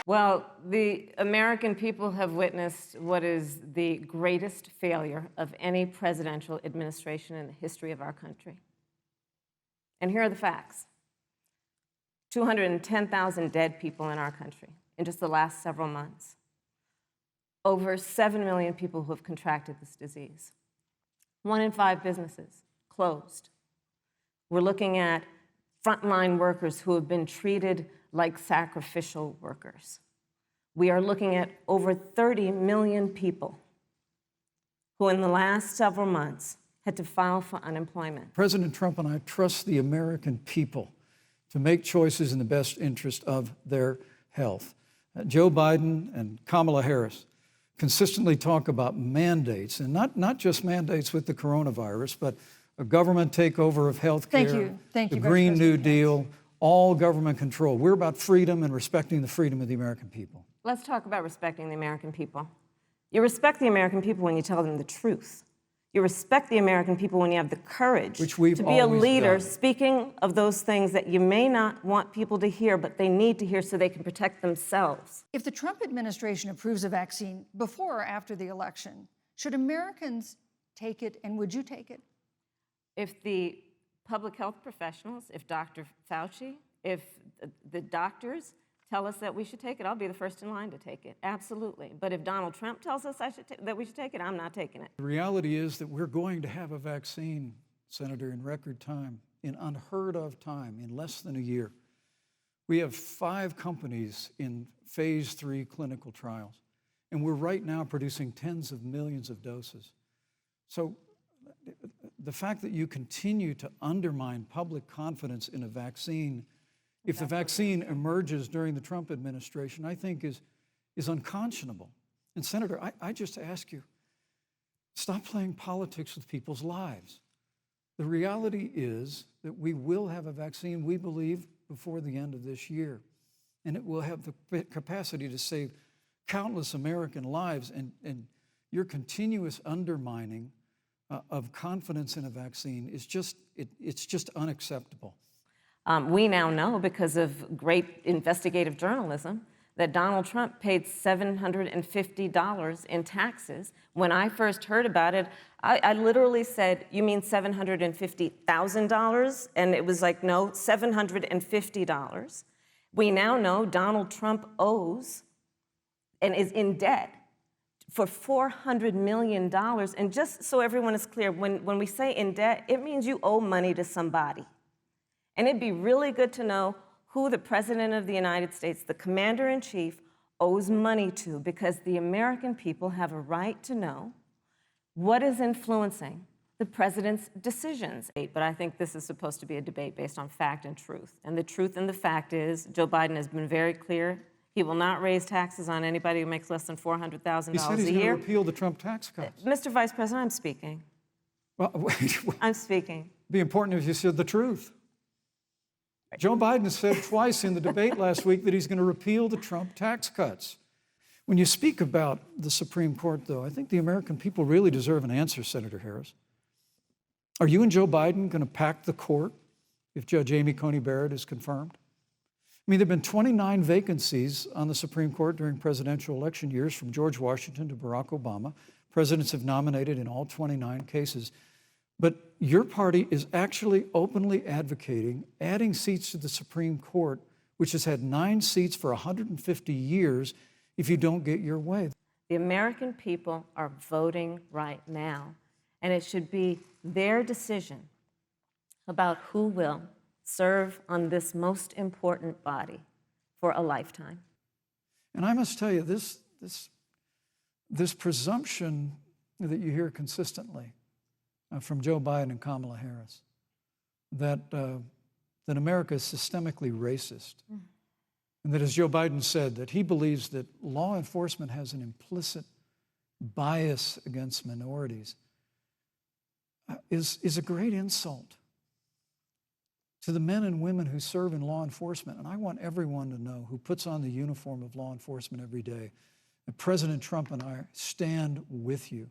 Well, the American people have witnessed what is the greatest failure of any presidential administration in the history of our country. And here are the facts. 210,000 dead people in our country in just the last several months. Over 7 million people who have contracted this disease. 1 in 5 businesses closed. We're looking at frontline workers who have been treated like sacrificial workers. We are looking at over 30 million people who in the last several months had to file for unemployment. President Trump and I trust the American people to make choices in the best interest of their health. Joe Biden and Kamala Harris consistently talk about mandates, and not just mandates with the coronavirus, but a government takeover of health care, the Green New Deal, all government control. We're about freedom and respecting the freedom of the American people. Let's talk about respecting the American people. You respect the American people when you tell them the truth. You respect the American people when you have the courage to be a leader speaking of those things that you may not want people to hear, but they need to hear so they can protect themselves. If the Trump administration approves a vaccine before or after the election, should Americans take it, and would you take it? If the public health professionals, if Dr. Fauci, if the doctors tell us that we should take it, I'll be the first in line to take it, absolutely. But if Donald Trump tells us that we should take it, I'm not taking it. The reality is that we're going to have a vaccine, Senator, in record time, in unheard of time, in less than a year. We have 5 companies in phase 3 clinical trials, and we're right now producing tens of millions of doses. So the fact that you continue to undermine public confidence in a vaccine, if the vaccine emerges during the Trump administration, I think is unconscionable. And Senator, I just ask you, stop playing politics with people's lives. The reality is that we will have a vaccine, we believe, before the end of this year. And it will have the capacity to save countless American lives. And your continuous undermining of confidence in a vaccine is it's just unacceptable. We now know, because of great investigative journalism, that Donald Trump paid $750 in taxes. When I first heard about it, I literally said, "You mean $750,000? And it was like, no, $750. We now know Donald Trump owes and is in debt for $400 million. And just so everyone is clear, when we say in debt, it means you owe money to somebody. And it'd be really good to know who the President of the United States, the Commander-in-Chief, owes money to, because the American people have a right to know what is influencing the President's decisions. But I think this is supposed to be a debate based on fact and truth. And the truth and the fact is, Joe Biden has been very clear. He will not raise taxes on anybody who makes less than $400,000 a year. He said he's going to repeal the Trump tax cuts. Mr. Vice President, I'm speaking. Well, wait. I'm speaking. It'd be important if you said the truth. Joe Biden said twice in the debate last week that he's going to repeal the Trump tax cuts. When you speak about the Supreme Court, though, I think the American people really deserve an answer, Senator Harris. Are you and Joe Biden going to pack the court if Judge Amy Coney Barrett is confirmed? I mean, there have been 29 vacancies on the Supreme Court during presidential election years, from George Washington to Barack Obama. Presidents have nominated in all 29 cases. But your party is actually openly advocating adding seats to the Supreme Court, which has had 9 seats for 150 years, if you don't get your way. The American people are voting right now, and it should be their decision about who will serve on this most important body for a lifetime. And I must tell you, this presumption that you hear consistently from Joe Biden and Kamala Harris, that America is systemically racist, and that, as Joe Biden said, that he believes that law enforcement has an implicit bias against minorities, is a great insult to the men and women who serve in law enforcement. And I want everyone to know, who puts on the uniform of law enforcement every day, that President Trump and I stand with you.